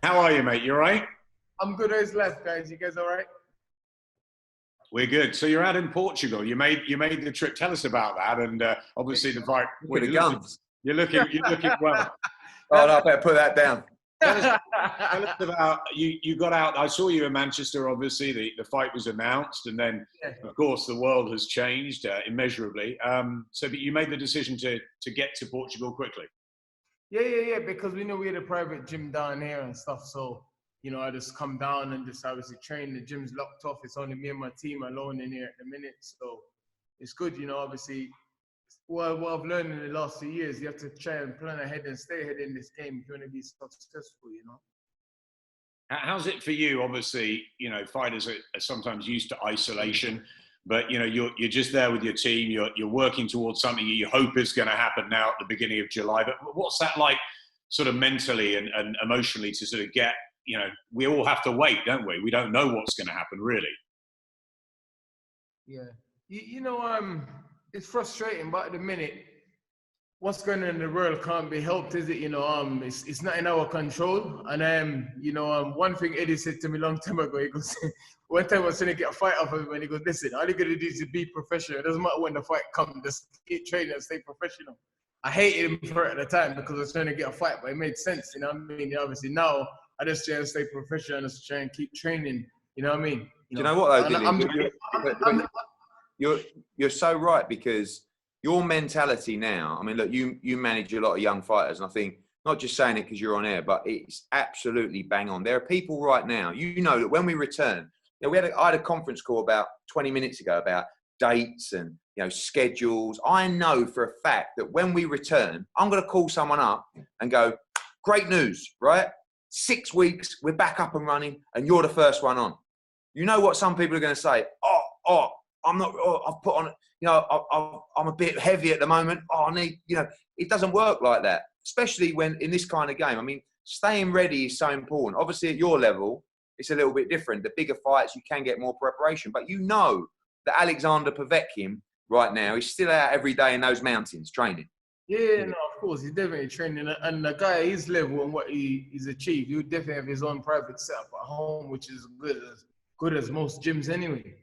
How are you, mate? You all right? I'm good as left, guys. You guys all right? We're good. So you're out in Portugal. You made the trip. Tell us about that. And obviously the fight With the guns. You're looking well. Oh, no, I better put that down. Tell us about you got out. I saw you in Manchester. Obviously, the fight was announced, and then of course the world has changed immeasurably. But you made the decision to get to Portugal quickly. Yeah. Because we know we had a private gym down here and stuff. So, I just come down and just obviously train. The gym's locked off. It's only me and my team alone in here at the minute. So it's good, obviously. What I've learned in the last 2 years, you have to try and plan ahead and stay ahead in this game if you want to be successful, How's it for you? Obviously, fighters are sometimes used to isolation, but you're just there with your team. You're working towards something you hope is going to happen now at the beginning of July. But what's that like, sort of mentally and emotionally, to sort of get? We all have to wait, don't we? We don't know what's going to happen, really. Yeah, it's frustrating, but at the minute, what's going on in the world can't be helped, is it? It's not in our control. And one thing Eddie said to me a long time ago, he goes, one time I was trying to get a fight off of him, and he goes, listen, all you got to do is be professional. It doesn't matter when the fight comes, just keep training and stay professional. I hated him for it at the time because I was trying to get a fight, but it made sense, Obviously now I just try to stay professional and just try and keep training, you know what I mean? Do you know what though, Dillian? You're so right, because your mentality now, I mean, look, you manage a lot of young fighters, and I think, not just saying it because you're on air, but it's absolutely bang on. There are people right now, that when we return, I had a conference call about 20 minutes ago about dates and schedules. I know for a fact that when we return, I'm going to call someone up and go, great news, right? 6 weeks, we're back up and running, and you're the first one on. You know what some people are going to say? I'm not. I've put on. I'm a bit heavy at the moment. I need. It doesn't work like that. Especially when in this kind of game. I mean, staying ready is so important. Obviously, at your level, it's a little bit different. The bigger fights, you can get more preparation. But that Alexander Povetkin right now is still out every day in those mountains training. Yeah, no, of course, he's definitely training. And the guy at his level and what he's achieved, he would definitely have his own private setup at home, which is good as most gyms anyway.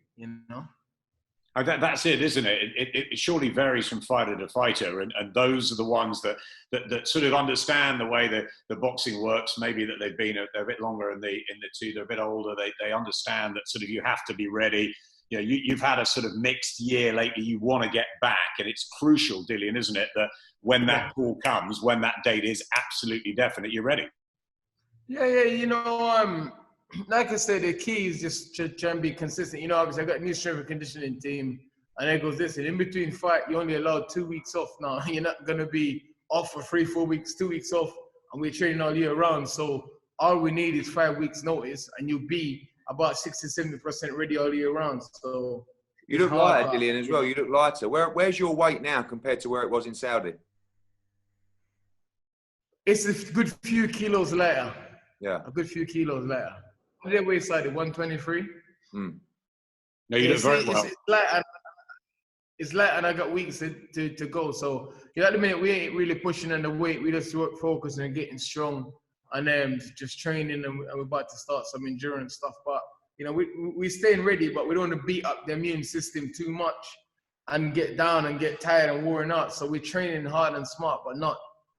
That's it, isn't it? It surely varies from fighter to fighter, and those are the ones that sort of understand the way the boxing works. Maybe that they've been a bit longer in the two, they're a bit older. They understand that sort of you have to be ready. You've had a sort of mixed year lately. You want to get back, and it's crucial, Dillian, isn't it, that when that call comes, when that date is absolutely definite, you're ready. Yeah. Like I said, the key is just try and be consistent. Obviously I got a new strength and conditioning team, and it goes, listen, in between fight, you're only allowed 2 weeks off now. You're not going to be off for 3-4 weeks, 2 weeks off, and we're training all year round. So all we need is 5 weeks notice, and you'll be about 60-70% ready all year round. So you look lighter, Dillian, as well. You look lighter. Where's your weight now compared to where it was in Saudi? It's a good few kilos lighter. Yeah. A good few kilos lighter. Their weight side at 123. No, you look very well. It's light, and I got weeks to go. So at the minute we ain't really pushing on the weight. We just focusing on getting strong, and just training, and we're about to start some endurance stuff. But we're staying ready, but we don't want to beat up the immune system too much and get down and get tired and worn out. So we're training hard and smart, but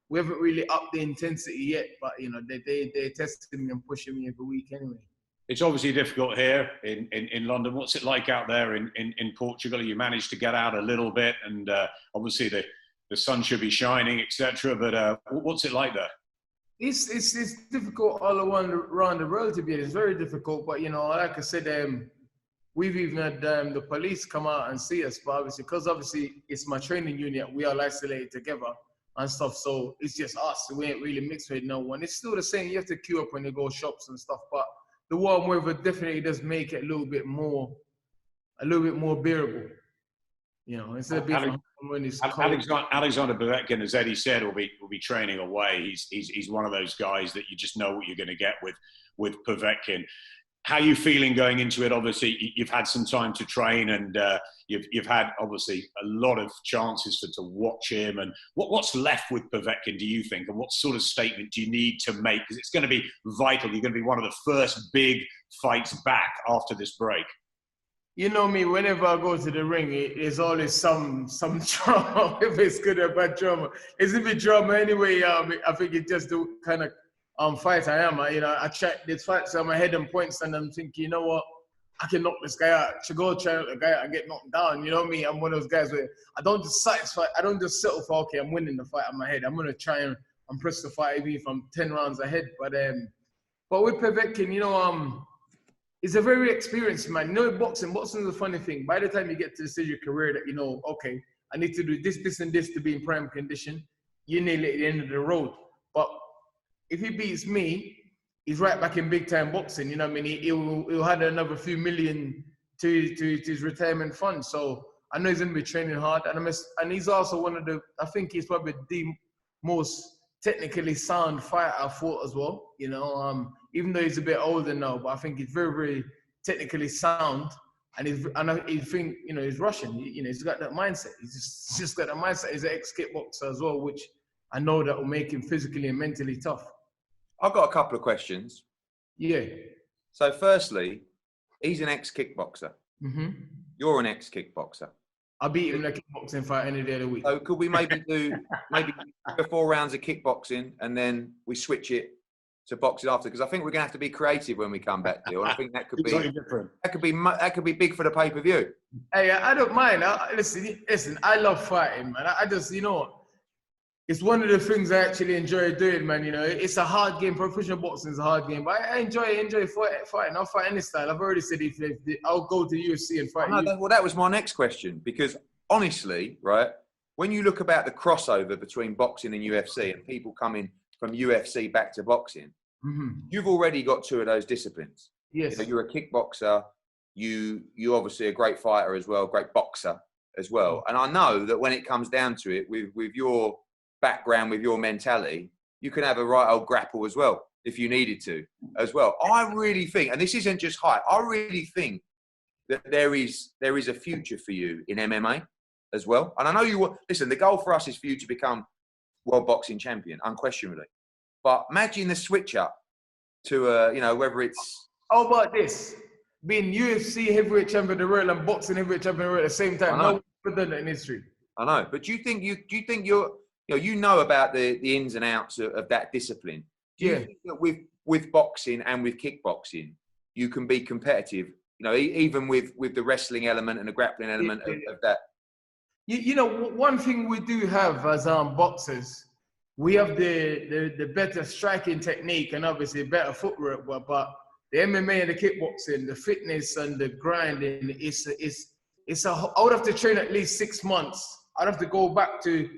we haven't really upped the intensity yet. But they're testing me and pushing me every week anyway. It's obviously difficult here in London. What's it like out there in Portugal? You managed to get out a little bit, and obviously the sun should be shining, etc. But what's it like there? It's difficult all around the world, to be honest. It's very difficult. But like I said, we've even had the police come out and see us. But obviously it's my training unit. We are isolated together and stuff. So it's just us. We ain't really mixed with no one. It's still the same. You have to queue up when you go shops and stuff. But the warm weather definitely does make it a little bit more bearable. Instead of being when it's cold. Alexander Povetkin, as Eddie said, will be training away. He's one of those guys that you just know what you're going to get with Povetkin. how are you feeling going into it? Obviously, you've had some time to train, and you've had obviously a lot of chances to watch him. And what's left with Povetkin, do you think? And what sort of statement do you need to make? Because it's going to be vital. You're going to be one of the first big fights back after this break. You know me, whenever I go to the ring, there's always some drama, if it's good or bad drama. It's a bit drama anyway. I think it's just the kind of fight I am. I check these fights on my head and points, and I'm thinking, you know what, I can knock this guy out. I should go try to knock the guy out and get knocked down. You know me, I'm one of those guys where I don't just satisfy, I don't just settle for, okay, I'm winning the fight on my head. I'm going to try and press the fight even if I'm 10 rounds ahead. But with Povetkin, he's a very experienced man. Boxing is a funny thing. By the time you get to the stage of your career that, okay, I need to do this, this, and this to be in prime condition, you're nearly at the end of the road. But if he beats me, he's right back in big time boxing. You know what I mean? He'll have another few million to his retirement fund. So I know he's going to be training hard. And he's also I think he's probably the most technically sound fighter I've fought as well. Even though he's a bit older now, but I think he's very, very technically sound. And he's Russian. He's got that mindset. He's just got that mindset. He's an ex-kickboxer as well, which I know that will make him physically and mentally tough. I've got a couple of questions. Yeah. So firstly, he's an ex-kickboxer. Mm-hmm. You're an ex-kickboxer. I'll beat him in a kickboxing fight any day of the week. So could we maybe do 3 or 4 rounds of kickboxing and then we switch it to boxing after? Because I think we're going to have to be creative when we come back, Deal. I think that could be different. That could be big for the pay-per-view. Hey, I don't mind. Listen, I love fighting, man. I just, it's one of the things I actually enjoy doing, man. It's a hard game. Professional boxing is a hard game, but I enjoy fighting. I'll fight any style. I've already said if I'll go to UFC and fight. Well, that was my next question, because honestly, right, when you look about the crossover between boxing and UFC and people coming from UFC back to boxing, you've already got 2 of those disciplines. Yes. You're a kickboxer. You obviously a great fighter as well, great boxer as well. And I know that when it comes down to it, with your background, with your mentality, you can have a right old grapple as well if you needed to as well. I really think, and this isn't just hype, I really think that there is a future for you in MMA as well. And I know you will. Listen, the goal for us is for you to become world boxing champion, unquestionably. But imagine the switch up to whether it's. How about this? Being UFC heavyweight champion of the world and boxing heavyweight champion of the world at the same time. No one's ever done that in history. I know, but do you think you're about the ins and outs of that discipline? Do you think that with boxing and with kickboxing, you can be competitive? Even with the wrestling element and the grappling element of that. One thing we do have as boxers, we have the better striking technique and obviously better footwork. But the MMA and the kickboxing, the fitness and the grinding, I would have to train at least 6 months. I'd have to go back to.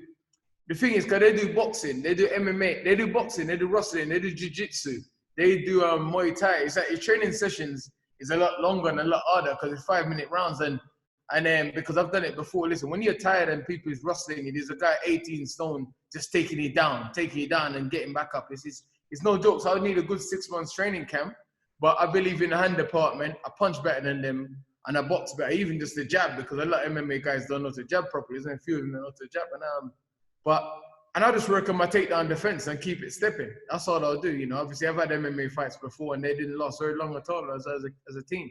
The thing is, because they do boxing, they do MMA, they do boxing, they do wrestling, they do jiu-jitsu, they do Muay Thai. It's like your training sessions is a lot longer and a lot harder because it's 5-minute rounds. And then because I've done it before, listen, when you're tired and people is wrestling, there's a guy 18 stone just taking you down and getting back up. It's no joke. So I would need a good 6 months training camp. But I believe in the hand department. I punch better than them and I box better, even just the jab, because a lot of MMA guys don't know to jab properly. There's a few of them that know to jab. And I'll just work on my takedown defense and keep it stepping. That's all I'll do. Obviously, I've had MMA fights before and they didn't last very long at all as a team.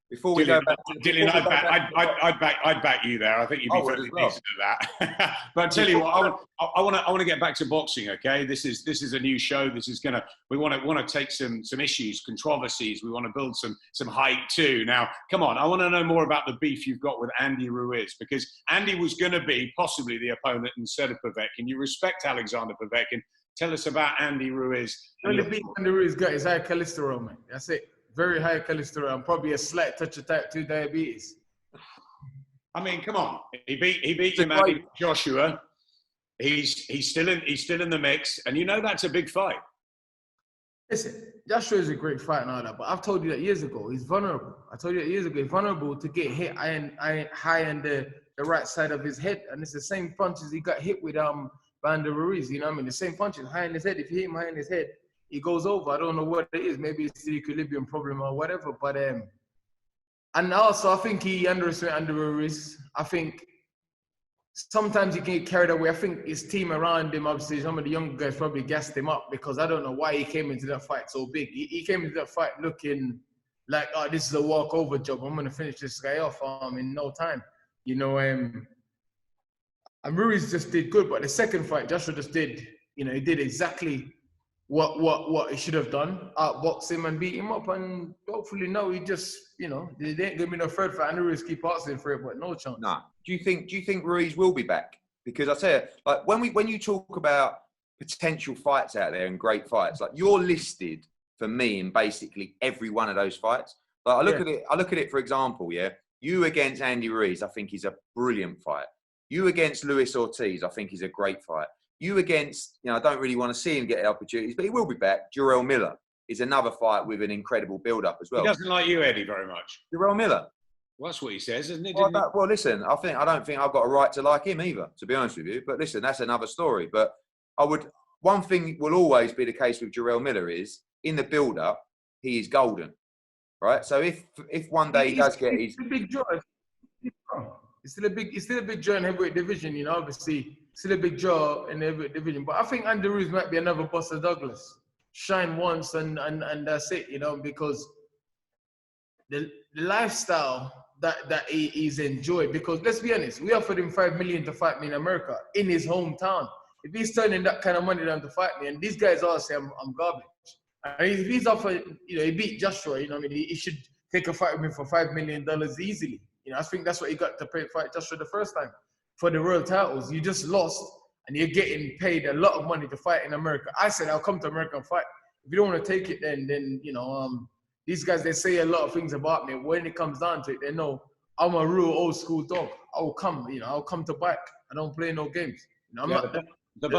Before we go back, Dillian, I'd back you there. I think you'd be fairly decent at that. But I tell you what, I want to get back to boxing. Okay, this is a new show. We want to take some issues, controversies. We want to build some hype too. Now, come on, I want to know more about the beef you've got with Andy Ruiz, because Andy was going to be possibly the opponent instead of Povetkin. You respect Alexander Povetkin. Tell us about Andy Ruiz. The beef Andy Ruiz got is high cholesterol, man. That's it. Very high cholesterol and probably a slight touch of type 2 diabetes. I mean, come on. He beat your man Joshua. He's still in the mix, and that's a big fight. Listen, Joshua is a great fight and all that, but I've told you that years ago. He's vulnerable. I told you that years ago. He's vulnerable to get hit high in the right side of his head, and it's the same punches he got hit with Andy Ruiz. The same punches high in his head. If you hit him high in his head, he goes over. I don't know what it is. Maybe it's the equilibrium problem or whatever. But and also I think he underestimated Andy Ruiz. I think sometimes he can get carried away. I think his team around him, obviously, some of the young guys probably gassed him up because I don't know why he came into that fight so big. He came into that fight looking like, oh, this is a walkover job. I'm going to finish this guy off in no time. You know, and Ruiz just did good. But the second fight, Joshua just did, you know, he did exactly what he should have done, outbox him and beat him up. And hopefully, no, he just, you know, they didn't give me no third fight. I knew Ruiz keep asking for it, but no chance. No. Do you think Ruiz will be back? Because I tell you, like when you talk about potential fights out there and great fights, like you're listed for me in basically every one of those fights. Like I look at it, for example, yeah, you against Andy Ruiz, I think is a brilliant fight. You against Luis Ortiz, I think is a great fight. You against, you know, I don't really want to see him get opportunities, but he will be back. Jarrell Miller is another fight with an incredible build-up as well. He doesn't like you, Eddie, very much. Jarrell Miller. Well, that's what he says, isn't it? Well, listen, I don't think I've got a right to like him either, to be honest with you. But listen, that's another story. But one thing will always be the case with Jarrell Miller is, in the build-up, he is golden, right? So if one day he does get his... It's a big draw. It's still a big draw in heavyweight division, you know, obviously. Still a big draw in the heavyweight division. But I think Andy Ruiz might be another Buster Douglas. Shine once and that's it, you know, because the lifestyle that he's enjoyed, because let's be honest, we offered him $5 million to fight me in America, in his hometown. If he's turning that kind of money down to fight me, and these guys all say I'm garbage. And if he's offered, you know, he beat Joshua, you know, I mean, he should take a fight with me for $5 million easily. You know, I think that's what he got to pay fight Joshua the first time for the world titles. You just lost, and you're getting paid a lot of money to fight in America. I said I'll come to America and fight. If you don't want to take it, then you know, these guys, they say a lot of things about me. When it comes down to it, they know I'm a real old school dog. I'll come, you know, I'll come to bite. I don't play no games. You know, I'm not. The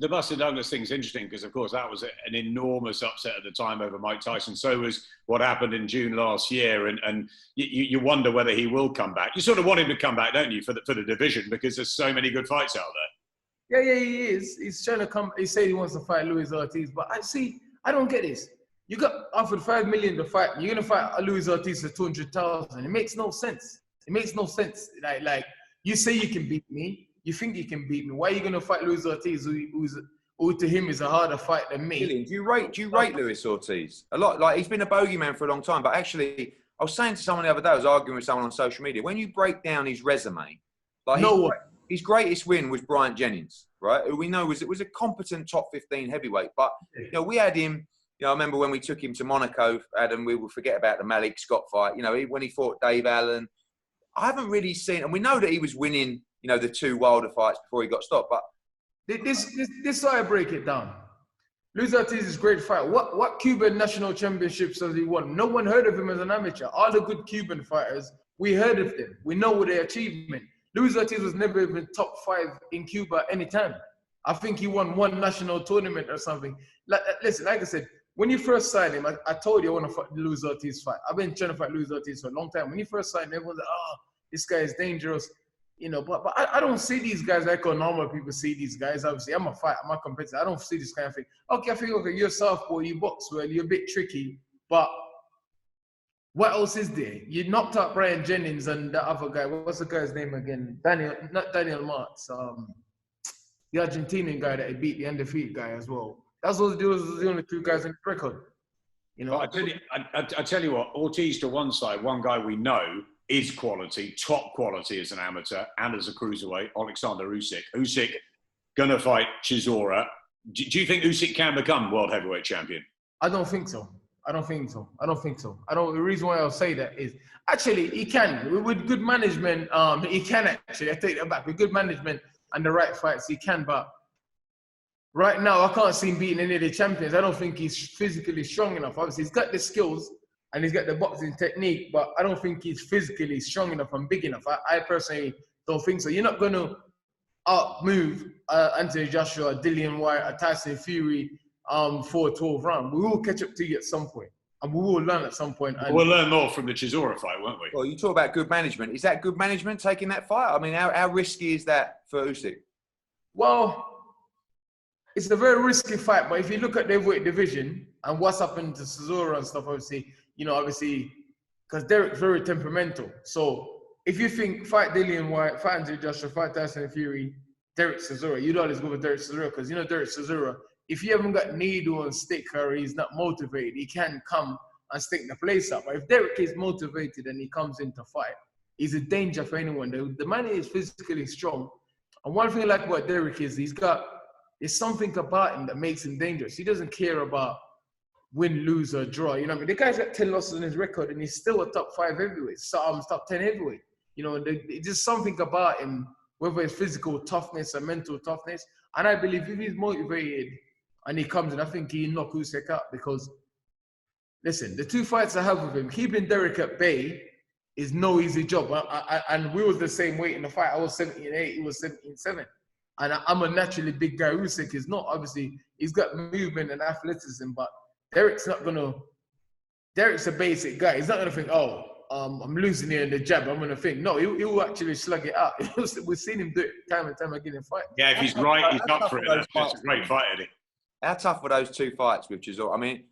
Buster Douglas thing is interesting because, of course, that was an enormous upset at the time over Mike Tyson. So was what happened in June last year, and you wonder whether he will come back. You sort of want him to come back, don't you, for the division, because there's so many good fights out there. Yeah, he is. He's trying to come. He said he wants to fight Luis Ortiz, but I don't get this. You got offered $5 million to fight. You're gonna fight Luis Ortiz for $200,000. It makes no sense. It makes no sense. Like you say you can beat me. You think you can beat me. Why are you gonna fight Luis Ortiz, who to him is a harder fight than me? Dillian, do you rate Luis Ortiz a lot? Like, he's been a bogeyman for a long time, but actually, I was saying to someone the other day, I was arguing with someone on social media. When you break down his resume, like his greatest win was Bryant Jennings, right? Who we know was a competent top 15 heavyweight, but you know, we had him. You know, I remember when we took him to Monaco, Adam, we will forget about the Malik Scott fight. You know, when he fought Dave Allen, I haven't really seen, and we know that he was winning, you know, the 2 Wilder fights before he got stopped. But this is how I break it down. Luis Ortiz is a great fight. What Cuban national championships has he won? No one heard of him as an amateur. All the good Cuban fighters, we heard of them. We know their achievement. Luis Ortiz was never even top 5 in Cuba anytime. I think he won 1 national tournament or something. Listen, like I said, when you first signed him, I told you I want to fight Luis Ortiz fight. I've been trying to fight Luis Ortiz for a long time. When you first signed him, everyone's like, oh, this guy is dangerous. You know, but I don't see these guys like how normal people see these guys. Obviously, I'm a fighter, I'm a competitor. I don't see this kind of thing. Okay, I feel okay, you're a southpaw, you box well, you're a bit tricky, but what else is there? You knocked out Brian Jennings and the other guy. What's the guy's name again? Not Daniel Martz. The Argentinian guy that he beat, the undefeated guy as well. Those are the only 2 guys in the record. You know, I tell you what, Ortiz to one side, one guy we know is quality, top quality as an amateur and as a cruiserweight, Alexander Usyk. Usyk gonna fight Chisora. Do you think Usyk can become world heavyweight champion? I don't think so. The reason why I'll say that is actually he can with good management. He can actually. I take that back. With good management and the right fights, he can. But right now, I can't see him beating any of the champions. I don't think he's physically strong enough. Obviously, he's got the skills and he's got the boxing technique, but I don't think he's physically strong enough and big enough. I personally don't think so. You're not going to outmove Anthony Joshua, Dillian Whyte, Tyson Fury for a 12th round. We will catch up to you at some point, and we will learn at some point. We'll learn more from the Chisora fight, won't we? Well, you talk about good management. Is that good management taking that fight? I mean, how risky is that for Usyk? Well, it's a very risky fight. But if you look at the heavyweight division and what's happened to Chisora and stuff, obviously, because Derek's very temperamental. So if you think fight Dillian Whyte, fight Andy Joshua, fight Tyson Fury, Derek Chisora, you'd always go with Derek Chisora because Derek Chisora, if you haven't got needle and stick or he's not motivated, he can come and stick the place up. But if Derek is motivated and he comes in to fight, he's a danger for anyone. The man is physically strong. And one thing I like about Derek is there's something about him that makes him dangerous. He doesn't care about win, lose, or draw. You know what I mean? The guy's got 10 losses on his record and he's still a top 5 heavyweight. Top 10 heavyweight. There's just something about him, whether it's physical toughness or mental toughness. And I believe if he's motivated and he comes in, I think he'll knock Usyk out because, listen, the 2 fights I have with him, keeping Derek at bay is no easy job. And we was the same weight in the fight. I was 17-8, he was 17-7. And I'm a naturally big guy. Usyk is not, obviously, he's got movement and athleticism, but Derek's a basic guy. He's not going to think, I'm losing here in the jab. I'm going to think, no, he'll actually slug it out. We've seen him do it time and time again in fights. Yeah, if he's right, he's up for it. That's a great fight, Eddie. How tough were those 2 fights with Chisora? I mean,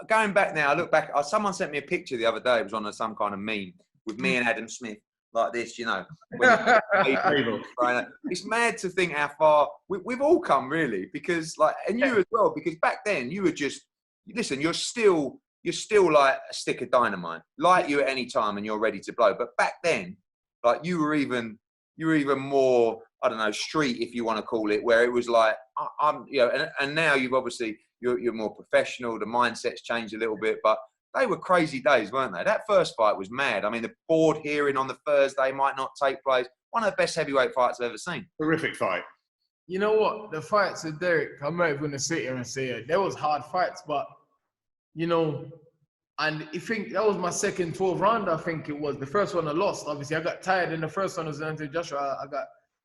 going back now, I look back, someone sent me a picture the other day. It was on some kind of meme with me and Adam Smith, like this, It's mad to think how far we've all come, really, because, and you as well, because back then you were just, listen, you're still like a stick of dynamite, light you at any time and you're ready to blow. But back then, you were even more, I don't know, street, if you want to call it, where it was like, and now you've obviously, you're more professional, the mindset's changed a little bit, but they were crazy days, weren't they? That first fight was mad. I mean, the board hearing on the Thursday might not take place. One of the best heavyweight fights I've ever seen. Terrific fight. You know what? The fights with Derek, I'm not even going to sit here and say it. There was hard fights, but, and I think that was my second 12 round, I think it was. The first one I lost. Obviously, I got tired in the first one. Was Andy Joshua.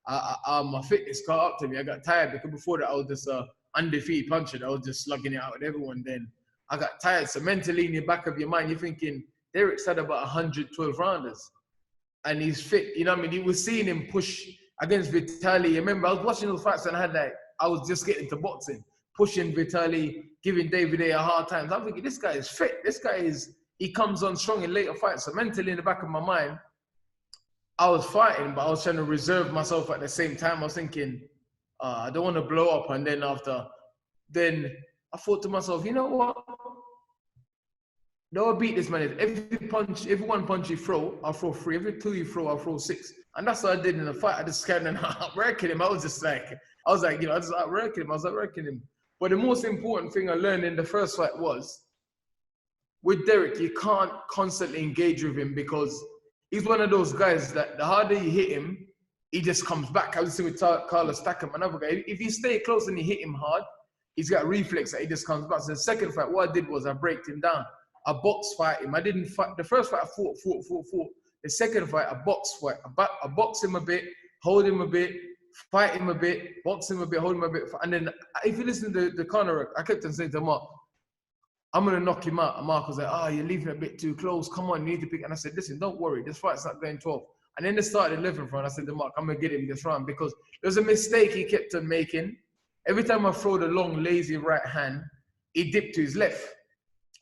My fitness caught up to me. I got tired because before that, I was just undefeated puncher. I was just slugging it out with everyone. Then I got tired. So mentally in the back of your mind, you're thinking, Derek's had about 112 rounders. And he's fit. You know what I mean? You were seeing him push against Vitaly. Remember, I was watching those fights and I was just getting into boxing. Pushing Vitaly, giving David A hard time. I'm thinking, this guy is fit. He comes on strong in later fights. So mentally in the back of my mind, I was fighting, but I was trying to reserve myself at the same time. I was thinking, I don't want to blow up. And then then I thought to myself, you know what? No, I beat this man. Every one punch you throw, I'll throw 3. Every 2 you throw, I'll throw 6. And that's what I did in the fight. I just kind of out-wrecking him. I was just out-wrecking him. But the most important thing I learned in the first fight was, with Derek, you can't constantly engage with him because he's one of those guys that the harder you hit him, he just comes back. I was listening with Carlos Takam, another guy. If you stay close and you hit him hard, he's got a reflex that he just comes back. So the second fight, what I did was I braked him down. I box fight him. I didn't fight. The first fight, I fought. The second fight, I box fight. I box him a bit, hold him a bit, fight him a bit, box him a bit, hold him a bit. And then if you listen to the corner, I kept on saying to Mark, I'm going to knock him out. And Mark was like, you're leaving a bit too close. Come on, you need to pick. And I said, listen, don't worry. This fight's not going 12. And then they started 11th round. I said to Mark, I'm going to get him this round because there's a mistake he kept on making. Every time I throw the long, lazy right hand, he dipped to his left.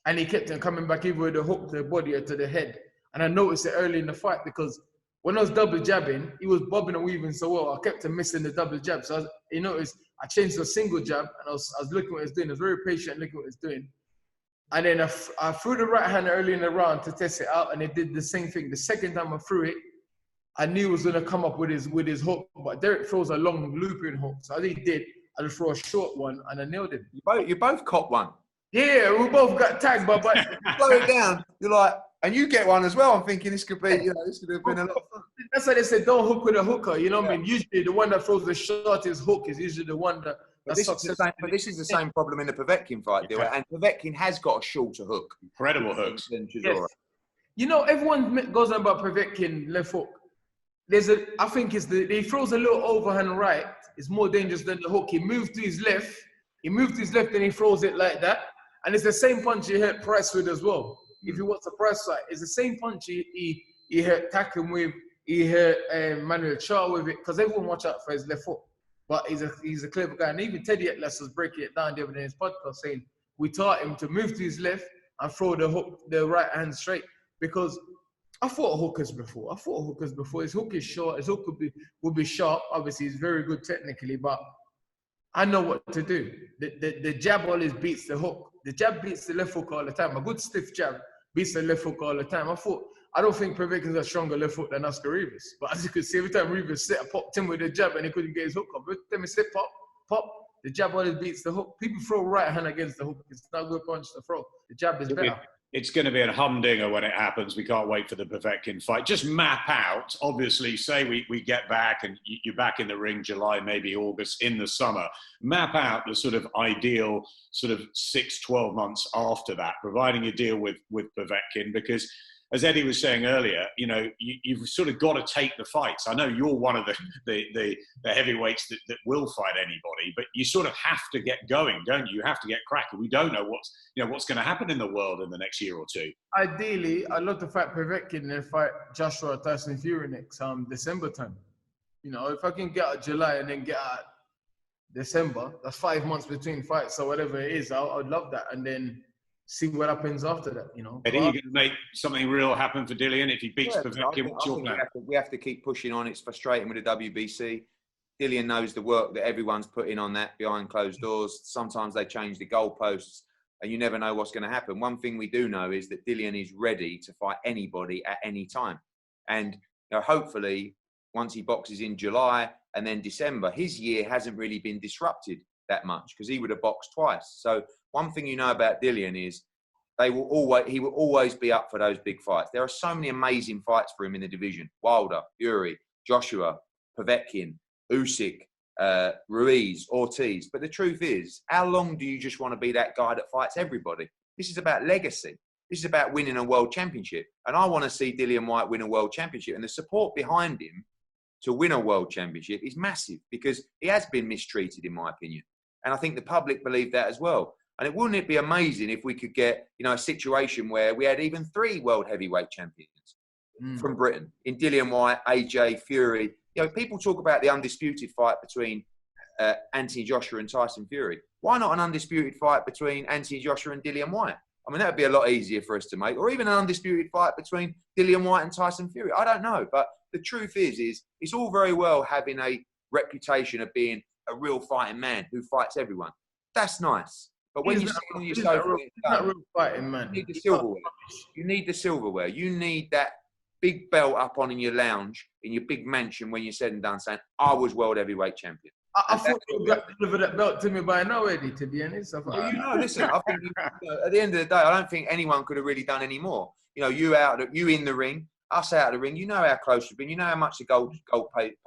And he kept on coming back either with the hook to the body or to the head. And I noticed it early in the fight because when I was double jabbing, he was bobbing and weaving so well. I kept on missing the double jab. So you notice I changed to a single jab and I was looking what he was doing. I was very patient looking what he was doing. And then I threw the right hand early in the round to test it out and it did the same thing. The second time I threw it, I knew he was going to come up with his hook. But Derek throws a long looping hook. So I think he did. I just throw a short one and I nailed him. You both caught one. Yeah, we both got tagged, but slow it down. You're like, and you get one as well. I'm thinking this could be, this could have been a lot of fun. That's why they said don't hook with a hooker. You know what I mean? Usually the one that throws the shortest hook is usually the one that. But this is the same problem in the Povetkin fight, deal. And Povetkin has got a shorter hook. Incredible hooks. Yes. You know, everyone goes on about Povetkin left hook. I think he throws a little overhand right. It's more dangerous than the hook. He moved to his left. And he throws it like that. And it's the same punch he hurt Price with as well. If you watch the Price fight, it's the same punch he hurt Takam with, he hurt Manuel Charr with it, because everyone watch out for his left foot. but he's a clever guy. And even Teddy Atlas was breaking it down the other day in his podcast, saying we taught him to move to his left and throw the right hand straight, because I fought hookers before. His hook is short. His hook would be sharp. Obviously, he's very good technically, but I know what to do. The jab always beats the hook. The jab beats the left hook all the time. A good stiff jab beats the left hook all the time. I don't think Povetkin's a stronger left hook than Oscar Rivas. But as you can see, every time Rivas I popped him with the jab and he couldn't get his hook up. Every time he said pop, the jab always beats the hook. People throw right hand against the hook. It's not a good punch to throw. The jab is better. It's going to be a humdinger when it happens. We can't wait for the Povetkin fight. Just map out, obviously, say we get back and you're back in the ring July, maybe August, in the summer. Map out the sort of ideal sort of 6-12 months after that, providing a deal with Povetkin, because as Eddie was saying earlier, you know, you've sort of got to take the fights. I know you're one of the heavyweights that will fight anybody, but you sort of have to get going, don't you? You have to get cracking. We don't know what's going to happen in the world in the next year or two. Ideally, I'd love to fight Povetkin and fight Joshua Tyson Fury next December time. You know, if I can get out July and then get out December, that's 5 months between fights or whatever it is. I'd love that, and then see what happens after that, you know. Eddie, you going to make something real happen for Dillian if he beats Povetkin? What's your plan? We have to keep pushing on. It's frustrating with the WBC. Dillian knows the work that everyone's putting on that behind closed doors. Sometimes they change the goalposts and you never know what's going to happen. One thing we do know is that Dillian is ready to fight anybody at any time. And you know, hopefully, once he boxes in July and then December, his year hasn't really been disrupted that much because he would have boxed twice. So one thing you know about Dillian is he will always be up for those big fights. There are so many amazing fights for him in the division. Wilder, Fury, Joshua, Povetkin, Usyk, Ruiz, Ortiz. But the truth is, how long do you just want to be that guy that fights everybody? This is about legacy. This is about winning a world championship. And I want to see Dillian Whyte win a world championship. And the support behind him to win a world championship is massive because he has been mistreated, in my opinion. And I think the public believe that as well. And wouldn't it be amazing if we could get, you know, a situation where we had even 3 world heavyweight champions from Britain in Dillian Whyte, AJ, Fury. You know, people talk about the undisputed fight between Anthony Joshua and Tyson Fury. Why not an undisputed fight between Anthony Joshua and Dillian Whyte? I mean, that would be a lot easier for us to make. Or even an undisputed fight between Dillian Whyte and Tyson Fury. I don't know. But the truth is it's all very well having a reputation of being a real fighting man who fights everyone. That's nice. But when you sit on your sofa, not real fighting man. You need the silverware. You need the silverware. You need that big belt up on in your lounge, in your big mansion when you're said and done saying, I was world heavyweight champion. I thought you got to deliver that belt to me by now, Eddie, to be honest. Well, you know, listen, I think at the end of the day, I don't think anyone could have really done any more. You know, you in the ring, us out of the ring, you know how close we've been, you know how much the goal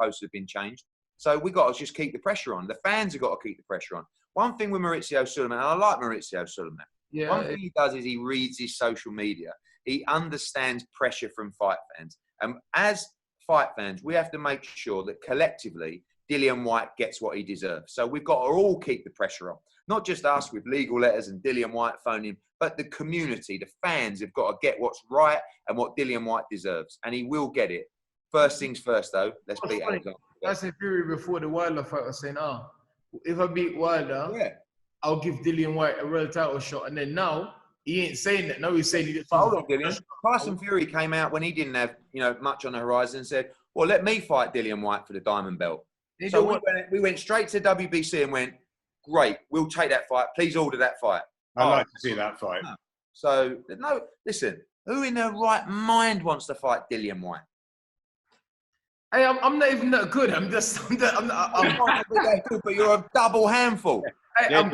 posts have been changed. So we got to just keep the pressure on. The fans have got to keep the pressure on. One thing with Maurizio Sulaiman, and I like Maurizio Sulaiman, one thing he does is he reads his social media. He understands pressure from fight fans. And as fight fans, we have to make sure that collectively, Dillian Whyte gets what he deserves. So we've got to all keep the pressure on. Not just us with legal letters and Dillian Whyte phoning, but the community, the fans have got to get what's right and what Dillian Whyte deserves. And he will get it. First things first, though, let's beat Alexander. Tyson Fury before the Wilder fight was saying, if I beat Wilder, I'll give Dillian Whyte a real title shot. And then now, he ain't saying that. No, he's saying he did. Hold on, Dillian. Tyson Fury came out when he didn't have, you know, much on the horizon and said, well, let me fight Dillian Whyte for the diamond belt. So we went straight to WBC and went, great, we'll take that fight. Please order that fight. I'd like to see that fight. So, no, listen, who in their right mind wants to fight Dillian Whyte? Hey, I'm not even that good. I'm not that good, but you're a double handful. Hey, yeah,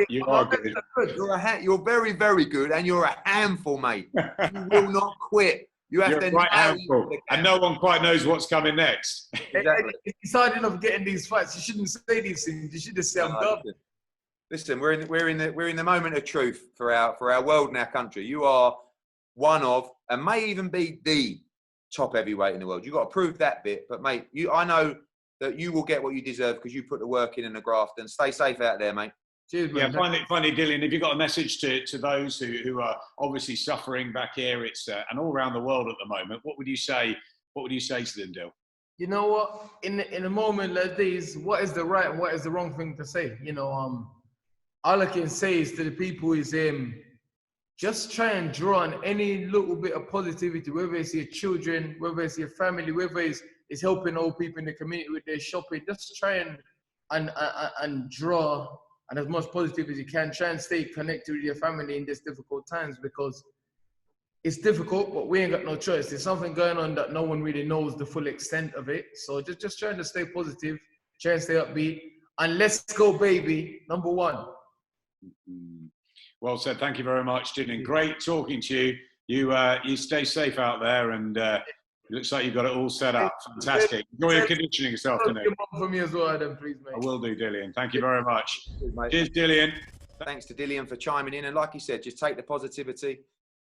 you are good. You're very, very good, and you're a handful, mate. You will not quit. You have to right handful, and no one quite knows what's coming next. Exactly. It's hard enough getting these fights. You shouldn't say these things. You should just say I'm done. Listen, we're in the moment of truth for our world and our country. You are one of, and may even be the top heavyweight in the world. You've got to prove that bit. But, mate, I know that you will get what you deserve because you put the work in and the graft. And stay safe out there, mate. Cheers, man. Yeah, finally, Dillian, have you got a message to those who are obviously suffering back here? It's and all around the world at the moment. What would you say to them, Dill? You know what? In a moment like this, what is the right and what is the wrong thing to say? You know, all I can say is to the people is just try and draw on any little bit of positivity, whether it's your children, whether it's your family, whether it's helping old people in the community with their shopping. Just try and draw and as much positive as you can. Try and stay connected with your family in these difficult times, because it's difficult, but we ain't got no choice. There's something going on that no one really knows the full extent of it. So just trying to stay positive, try and stay upbeat, and let's go, baby. Number one. Well said. Thank you very much, Dillian. Great talking to you. You stay safe out there, and it looks like you've got it all set up. Fantastic. Enjoy your conditioning this afternoon. For me as well, then, please, mate. I will do, Dillian. Thank you very much. Cheers, Dillian. Thanks to Dillian for chiming in, and like you said, just take the positivity.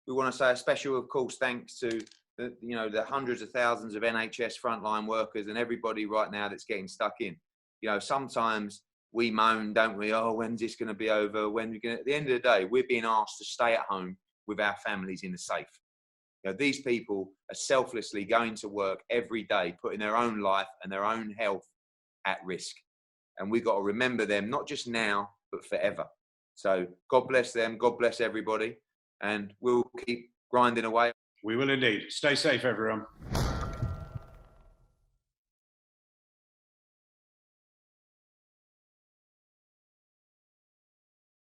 We want to say a special, of course, thanks to the hundreds of thousands of NHS frontline workers and everybody right now that's getting stuck in. You know, sometimes we moan, don't we? Oh, when's this going to be over? When we at the end of the day, we're being asked to stay at home with our families in the safe. You know, these people are selflessly going to work every day, putting their own life and their own health at risk. And we've got to remember them, not just now, but forever. So God bless them. God bless everybody. And we'll keep grinding away. We will indeed. Stay safe, everyone.